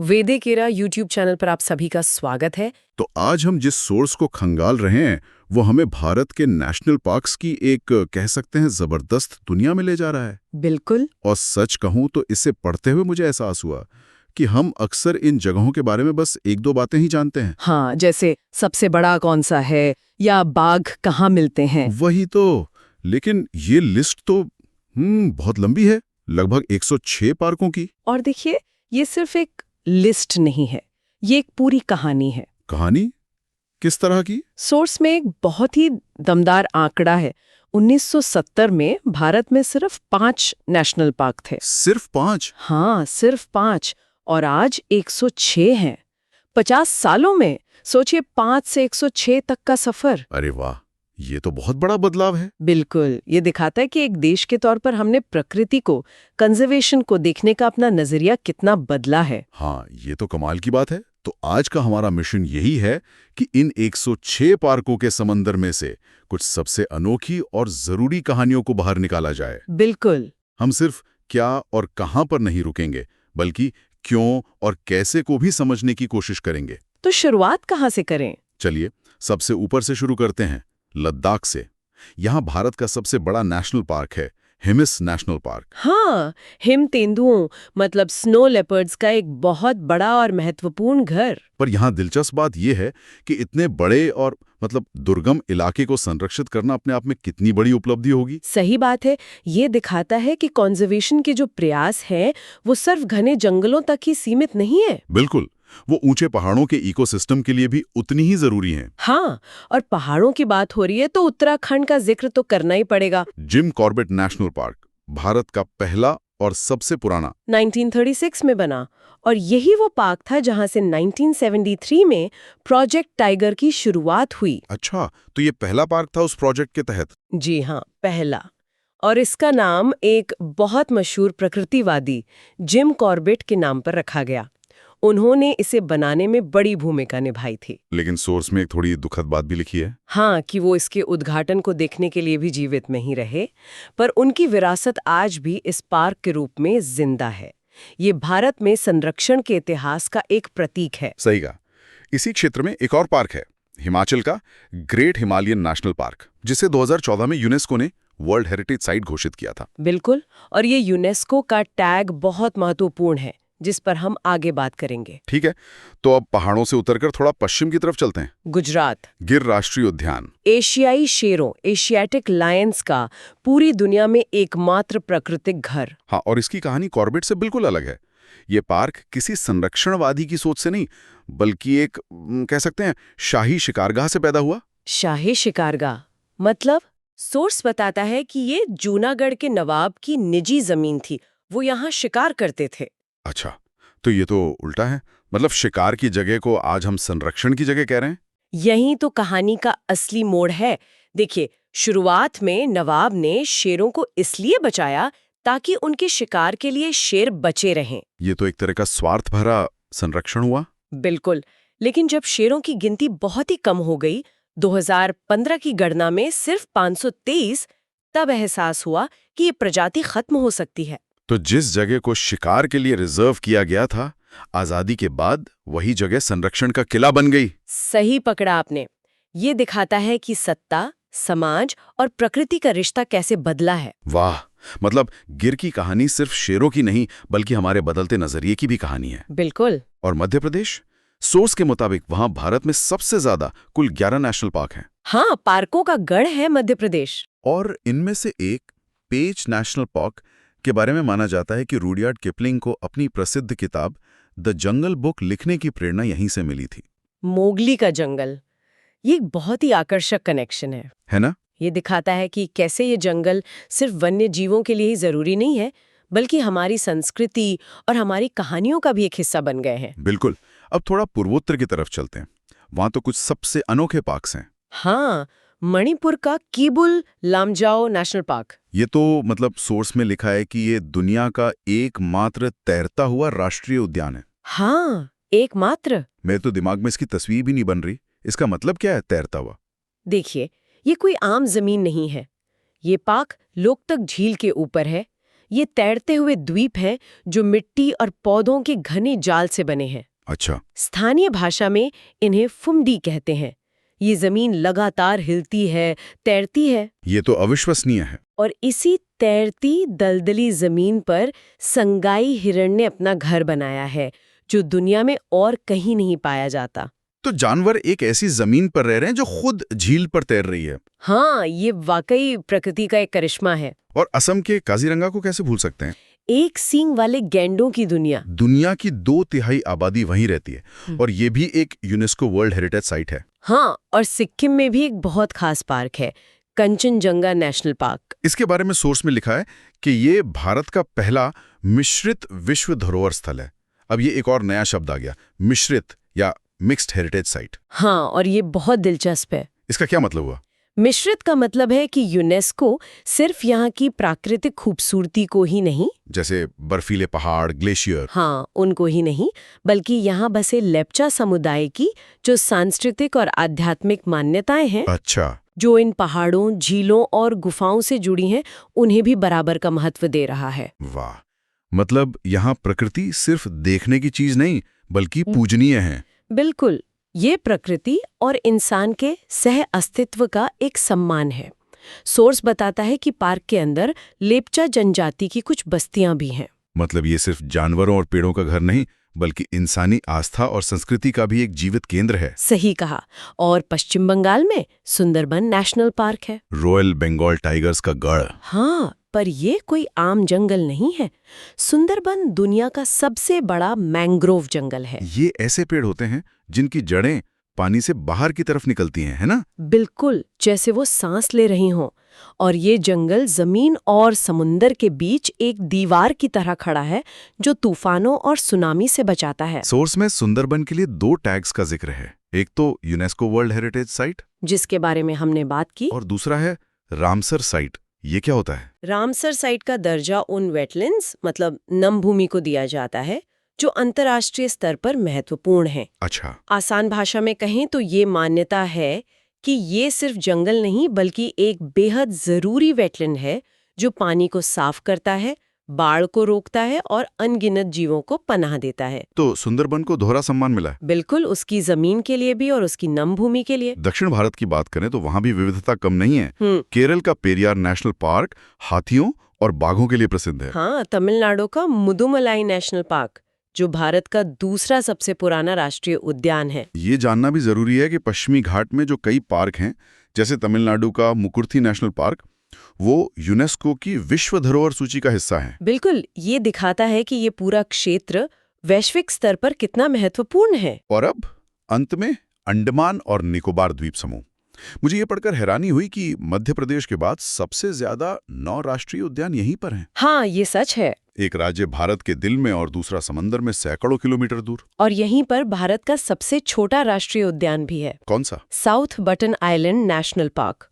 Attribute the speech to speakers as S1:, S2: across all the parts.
S1: वेदेकेरा YouTube channel पर आप सभी का स्वागत है।
S2: तो आज हम जिस सोर्स को खंगाल रहे हैं वो हमें भारत के नेशनल पार्क्स की एक कह सकते हैं जबरदस्त दुनिया में ले जा रहा है।
S1: बिल्कुल।
S2: और सच कहूं तो इसे पढ़ते हुए मुझे एहसास हुआ कि हम अक्सर इन जगहों के बारे में बस एक दो बातें ही जानते हैं।
S1: हाँ, जैसे सबसे बड़ा कौन सा है या बाघ कहाँ मिलते हैं।
S2: वही तो। लेकिन ये लिस्ट तो बहुत लंबी है, लगभग 106 पार्कों की।
S1: और देखिए, ये सिर्फ एक लिस्ट नहीं है, ये एक पूरी कहानी है।
S2: कहानी किस तरह की?
S1: सोर्स में एक बहुत ही दमदार आंकड़ा है। 1970 में भारत में सिर्फ 5 नेशनल पार्क थे।
S2: सिर्फ 5?
S1: हाँ, सिर्फ 5। और आज 106 हैं। 50 सालों में सोचिए, 5 से 106 तक का सफर।
S2: अरे वाह, ये तो बहुत बड़ा बदलाव है।
S1: बिल्कुल, ये दिखाता है कि एक देश के तौर पर हमने प्रकृति को, कंजर्वेशन को देखने का अपना नजरिया कितना बदला है।
S2: हाँ, ये तो कमाल की बात है। तो आज का हमारा मिशन यही है कि इन 106 पार्कों के समंदर में से कुछ सबसे अनोखी और जरूरी कहानियों को बाहर निकाला जाए।
S1: बिल्कुल।
S2: हम सिर्फ क्या और कहां पर नहीं रुकेंगे, बल्कि क्यों और कैसे को भी समझने की कोशिश करेंगे।
S1: तो शुरुआत कहाँ से करें?
S2: चलिए, सबसे ऊपर से शुरू करते हैं, लद्दाख से। यहाँ भारत का सबसे बड़ा नेशनल पार्क है, हिमिस नेशनल पार्क।
S1: हाँ, हिम तेंदुओं मतलब स्नो लेपर्ड्स का एक बहुत बड़ा और महत्वपूर्ण घर।
S2: पर यहाँ दिलचस्प बात यह है कि इतने बड़े और दुर्गम इलाके को संरक्षित करना अपने आप में कितनी बड़ी उपलब्धि होगी।
S1: सही बात है। ये दिखाता है कि कंजर्वेशन के जो प्रयास हैं वो सिर्फ घने जंगलों तक ही सीमित नहीं है।
S2: बिल्कुल, वो ऊंचे पहाड़ों के इकोसिस्टम के लिए भी उतनी ही जरूरी हैं।
S1: हाँ, और पहाड़ों की बात हो रही है तो उत्तराखंड का जिक्र तो करना ही पड़ेगा।
S2: Jim Corbett national park Bharat का पहला और सबसे पुराना
S1: 1936 में बना, और यही वो पार्क था जहां से 1973 में प्रोजेक्ट टाइगर की शुरुआत हुई।
S2: अच्छा, तो ये पहला पार्क था उस प्रोजेक्ट के तहत?
S1: जी हाँ, पहला। और इसका नाम एक बहुत मशहूर प्रकृतिवादी जिम कॉर्बेट के नाम पर रखा गया। उन्होंने इसे बनाने में बड़ी भूमिका निभाई थी।
S2: लेकिन सोर्स में एक थोड़ी दुखद बात भी लिखी है।
S1: हाँ, कि वो इसके उद्घाटन को देखने के लिए भी जीवित नहीं रहे, पर उनकी विरासत आज भी इस पार्क के रूप में जिंदा है। ये भारत में संरक्षण के इतिहास का एक प्रतीक है।
S2: सही कहा। इसी क्षेत्र में एक और पार्क है, हिमाचल का ग्रेट हिमालयन नेशनल पार्क, जिसे 2014 में यूनेस्को ने वर्ल्ड हेरिटेज साइट घोषित किया था।
S1: बिल्कुल, और ये यूनेस्को का टैग बहुत महत्वपूर्ण है, जिस पर हम आगे बात करेंगे।
S2: ठीक है, तो अब पहाड़ों से उतरकर थोड़ा पश्चिम की तरफ चलते हैं।
S1: गुजरात।
S2: गिर राष्ट्रीय उद्यान
S1: एशियाई शेरों, एशियाटिक लायंस का पूरी दुनिया में एकमात्र प्राकृतिक घर।
S2: हाँ, और इसकी कहानी कॉर्बेट से बिल्कुल अलग है। ये पार्क किसी संरक्षणवादी की सोच से नहीं, बल्कि एक कह सकते हैं शाही शिकारगाह से पैदा हुआ।
S1: शाही शिकारगाह मतलब? सोर्स बताता है कि ये जूनागढ़ के नवाब की निजी जमीन थी, वो यहाँ शिकार करते थे।
S2: अच्छा, तो ये तो उल्टा है। मतलब शिकार की जगह को आज हम संरक्षण की जगह कह रहे हैं।
S1: यही तो कहानी का असली मोड़ है। देखिए, शुरुआत में नवाब ने शेरों को इसलिए बचाया ताकि उनके शिकार के लिए शेर बचे रहें।
S2: ये तो एक तरह का स्वार्थ भरा संरक्षण हुआ।
S1: बिल्कुल, लेकिन जब शेरों की गिनती बहुत ही कम हो गई, 2015 की गणना में सिर्फ 523, तब एहसास हुआ कि ये प्रजाति खत्म हो सकती है।
S2: तो जिस जगह को शिकार के लिए रिजर्व किया गया था, आजादी के बाद वही जगह संरक्षण का किला बन गई।
S1: सही पकड़ा आपने। ये दिखाता है कि सत्ता, समाज और प्रकृति का रिश्ता कैसे बदला है।
S2: वाह, मतलब गिर की कहानी सिर्फ शेरों की नहीं, बल्कि हमारे बदलते नजरिए की भी कहानी है।
S1: बिल्कुल।
S2: और मध्य प्रदेश, सोर्स के मुताबिक वहां भारत में सबसे ज्यादा कुल 11 नेशनल पार्क हैं।
S1: हाँ, पार्कों का गढ़ है मध्य प्रदेश।
S2: और इनमें से एक पेंच नेशनल पार्क के बारे में माना जाता है कि रुडयार्ड किपलिंग को अपनी प्रसिद्ध किताब द जंगल बुक लिखने की प्रेरणा यहीं से मिली थी।
S1: मोगली का जंगल, ये एक बहुत ही आकर्षक कनेक्शन है
S2: ना?
S1: ये दिखाता है कि कैसे ये जंगल सिर्फ वन्य जीवों के लिए ही जरूरी नहीं है, बल्कि हमारी संस्कृति और हमारी कहानियों का भी एक हिस्सा बन गए हैं।
S2: बिल्कुल। अब थोड़ा पूर्वोत्तर की तरफ चलते हैं। वहां तो कुछ सबसे अनोखे पार्क्स हैं।
S1: हाँ, मणिपुर का कीबुल लामजाओ नेशनल पार्क।
S2: ये तो सोर्स में लिखा है कि ये दुनिया का एकमात्र तैरता हुआ राष्ट्रीय उद्यान है।
S1: हाँ, एकमात्र।
S2: मेरे तो दिमाग में इसकी तस्वीर भी नहीं बन रही। इसका मतलब क्या है तैरता हुआ?
S1: देखिए, ये कोई आम जमीन नहीं है। ये पार्क लोकतक झील के ऊपर है। ये तैरते हुए द्वीप हैं जो मिट्टी और पौधों के घने जाल से बने हैं।
S2: अच्छा।
S1: स्थानीय भाषा में इन्हें फुमडी कहते हैं। ये जमीन लगातार हिलती है, तैरती है।
S2: ये तो अविश्वसनीय है।
S1: और इसी तैरती दलदली जमीन पर संगाई हिरण ने अपना घर बनाया है, जो दुनिया में और कहीं नहीं पाया जाता।
S2: तो जानवर एक ऐसी जमीन पर रह रहे हैं जो खुद झील पर तैर रही है।
S1: हाँ, ये वाकई प्रकृति का एक करिश्मा है।
S2: और असम के काजीरंगा को कैसे भूल सकते हैं?
S1: एक सींग वाले गैंडों की दुनिया।
S2: दुनिया की 2/3 आबादी वहीं रहती है और ये भी एक यूनेस्को वर्ल्ड हेरिटेज साइट है।
S1: हाँ, और सिक्किम में भी एक बहुत खास पार्क है, कंचनजंगा नेशनल पार्क।
S2: इसके बारे में सोर्स में लिखा है कि ये भारत का पहला मिश्रित विश्व धरोहर स्थल है। अब ये एक और नया शब्द आ गया, मिश्रित या मिक्स्ड हेरिटेज साइट।
S1: हाँ, और ये बहुत दिलचस्प है।
S2: इसका क्या मतलब हुआ?
S1: मिश्रित का मतलब है कि यूनेस्को सिर्फ यहाँ की प्राकृतिक खूबसूरती को ही नहीं,
S2: जैसे बर्फीले पहाड़, ग्लेशियर,
S1: हाँ, उनको ही नहीं, बल्कि यहाँ बसे लेप्चा समुदाय की जो सांस्कृतिक और आध्यात्मिक मान्यताएं हैं,
S2: अच्छा,
S1: जो इन पहाड़ों, झीलों और गुफाओं से जुड़ी हैं, उन्हें भी बराबर का महत्व दे रहा है।
S2: वाह, मतलब यहाँ प्रकृति सिर्फ देखने की चीज नहीं बल्कि पूजनीय है।
S1: बिल्कुल, ये प्रकृति और इंसान के सह अस्तित्व का एक सम्मान है। सोर्स बताता है कि पार्क के अंदर लेप्चा जनजाति की कुछ बस्तियां भी हैं।
S2: मतलब ये सिर्फ जानवरों और पेड़ों का घर नहीं बल्कि इंसानी आस्था और संस्कृति का भी एक जीवित केंद्र है।
S1: सही कहा। और पश्चिम बंगाल में सुंदरबन नेशनल पार्क है,
S2: रॉयल बंगाल टाइगर्स का गढ़।
S1: हाँ, पर ये कोई आम जंगल नहीं है। सुंदरबन दुनिया का सबसे बड़ा मैंग्रोव जंगल है।
S2: ये ऐसे पेड़ होते हैं जिनकी जड़ें पानी से बाहर की तरफ निकलती हैं, है ना?
S1: बिल्कुल, जैसे वो सांस ले रही हों। और ये जंगल जमीन और समुंदर के बीच एक दीवार की तरह खड़ा है, जो तूफानों और सुनामी से बचाता है।
S2: सोर्स में सुंदरबन के लिए 2 टैग्स का जिक्र है। एक तो यूनेस्को वर्ल्ड हेरिटेज साइट,
S1: जिसके बारे में हमने बात की,
S2: और दूसरा है रामसर साइट। ये क्या होता है?
S1: रामसर साइट का दर्जा उन वेटलैंड्स मतलब नम भूमि को दिया जाता है जो अंतर्राष्ट्रीय स्तर पर महत्वपूर्ण है।
S2: अच्छा।
S1: आसान भाषा में कहें तो ये मान्यता है कि ये सिर्फ जंगल नहीं बल्कि एक बेहद जरूरी वेटलैंड है जो पानी को साफ करता है, बाढ़ को रोकता है और अनगिनत जीवों को पनाह देता है।
S2: तो सुंदरबन को दोहरा सम्मान मिला है।
S1: बिल्कुल, उसकी जमीन के लिए भी और उसकी नम भूमि के लिए।
S2: दक्षिण भारत की बात करें तो वहां भी विविधता कम नहीं है। केरल का पेरियार नेशनल पार्क हाथियों और बाघों के लिए प्रसिद्ध है।
S1: हाँ, तमिलनाडु का मुदुमलाई नेशनल पार्क, जो भारत का दूसरा सबसे पुराना राष्ट्रीय उद्यान है।
S2: ये जानना भी जरूरी है कि पश्चिमी घाट में जो कई पार्क हैं, जैसे तमिलनाडु का मुकुर्थी नेशनल पार्क, वो यूनेस्को की विश्व धरोहर सूची का हिस्सा है।
S1: बिल्कुल, ये दिखाता है कि ये पूरा क्षेत्र वैश्विक स्तर पर कितना महत्वपूर्ण है।
S2: और अब अंत में अंडमान और निकोबार द्वीप समूह। मुझे ये पढ़कर हैरानी हुई कि मध्य प्रदेश के बाद सबसे ज्यादा 9 राष्ट्रीय उद्यान यहीं पर हैं।
S1: हाँ, ये सच है।
S2: एक राज्य भारत के दिल में और दूसरा समंदर में सैकड़ों किलोमीटर दूर।
S1: और यहीं पर भारत का सबसे छोटा राष्ट्रीय उद्यान भी है।
S2: कौन सा?
S1: South button island national park.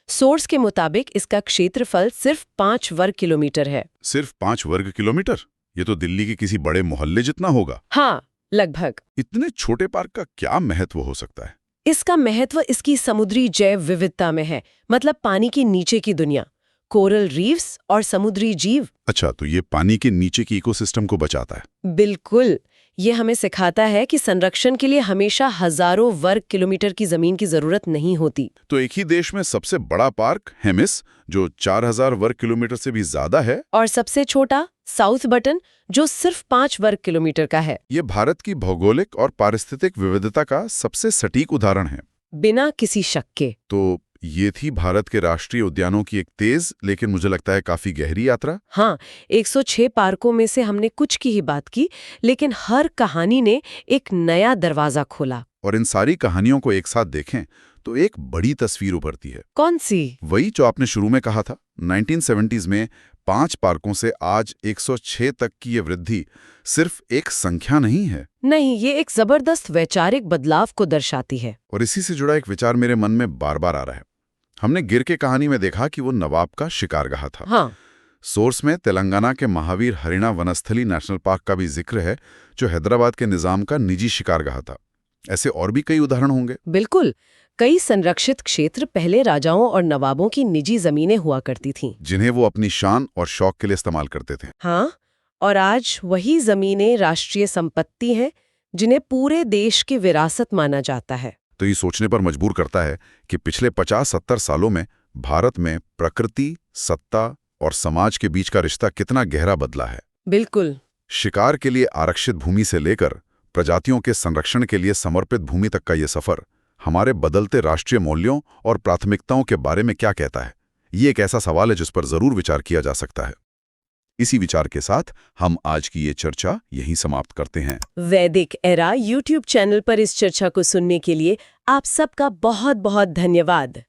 S1: Source के मुताबिक इसका क्षेत्रफल सिर्फ 5 वर्ग किलोमीटर है।
S2: सिर्फ 5 वर्ग किलोमीटर? ये तो दिल्ली के किसी बड़े मोहल्ले जितना होगा।
S1: हाँ, लगभग।
S2: इतने छोटे पार्क का क्या महत्व हो सकता है?
S1: इसका महत्व इसकी समुद्री जैव विविधता में है, मतलब पानी के नीचे की दुनिया, कोरल रीफ्स और समुद्री जीव।
S2: अच्छा, तो ये पानी के नीचे की इकोसिस्टम को बचाता है।
S1: बिल्कुल, ये हमें सिखाता है कि संरक्षण के लिए हमेशा हजारों वर्ग किलोमीटर की जमीन की जरूरत नहीं होती।
S2: तो एक ही देश में सबसे बड़ा पार्क हेमिस, जो 4000 वर्ग किलोमीटर से भी ज्यादा है,
S1: और सबसे छोटा साउथ बटन, जो सिर्फ 5 वर्ग किलोमीटर का है।
S2: ये भारत की भौगोलिक और पारिस्थितिक विविधता का सबसे सटीक उदाहरण है,
S1: बिना किसी शक के।
S2: तो ये थी भारत के राष्ट्रीय उद्यानों की एक तेज लेकिन मुझे लगता है काफी गहरी यात्रा।
S1: हाँ, 106 पार्कों में से हमने कुछ की ही बात की, लेकिन हर कहानी ने एक नया दरवाजा खोला।
S2: और इन सारी कहानियों को एक साथ देखें तो एक बड़ी तस्वीर उभरती है।
S1: कौन सी?
S2: वही जो आपने शुरू में कहा था, 1970s में 5 पार्कों से आज 106 तक की ये वृद्धि सिर्फ एक संख्या नहीं है।
S1: नहीं, ये एक जबरदस्त वैचारिक बदलाव को दर्शाती है।
S2: और इसी से जुड़ा एक विचार मेरे मन में बार बार आ रहा है। हमने गिर के कहानी में देखा कि वो नवाब का शिकारगाह था।
S1: हाँ।
S2: सोर्स में तेलंगाना के महावीर हरिणा वनस्थली नेशनल पार्क का भी जिक्र है, जो हैदराबाद के निजाम का निजी शिकारगाह था। ऐसे और भी कई उदाहरण होंगे।
S1: बिल्कुल। कई संरक्षित क्षेत्र पहले राजाओं और नवाबों की निजी जमीनें हुआ करती थीं।
S2: जिन्हें वो अपनी शान और शौक के लिए इस्तेमाल करते थे।
S1: हाँ, और आज वही जमीनें राष्ट्रीय संपत्ति हैं, जिन्हें पूरे देश की विरासत माना जाता है।
S2: तो ये सोचने पर मजबूर करता है कि पिछले 50-70 सालों में भारत में प्रकृति, सत्ता और समाज के बीच का रिश्ता कितना गहरा बदला है।
S1: बिल्कुल।
S2: शिकार के लिए आरक्षित भूमि से लेकर प्रजातियों के संरक्षण के लिए समर्पित भूमि तक का ये सफर हमारे बदलते राष्ट्रीय मूल्यों और प्राथमिकताओं के बारे में क्या कहता है? ये एक ऐसा सवाल है जिस पर जरूर विचार किया जा सकता है। इसी विचार के साथ हम आज की ये चर्चा यहीं समाप्त करते हैं।
S1: वैदिक एरा यूट्यूब चैनल पर इस चर्चा को सुनने के लिए आप सबका बहुत बहुत धन्यवाद।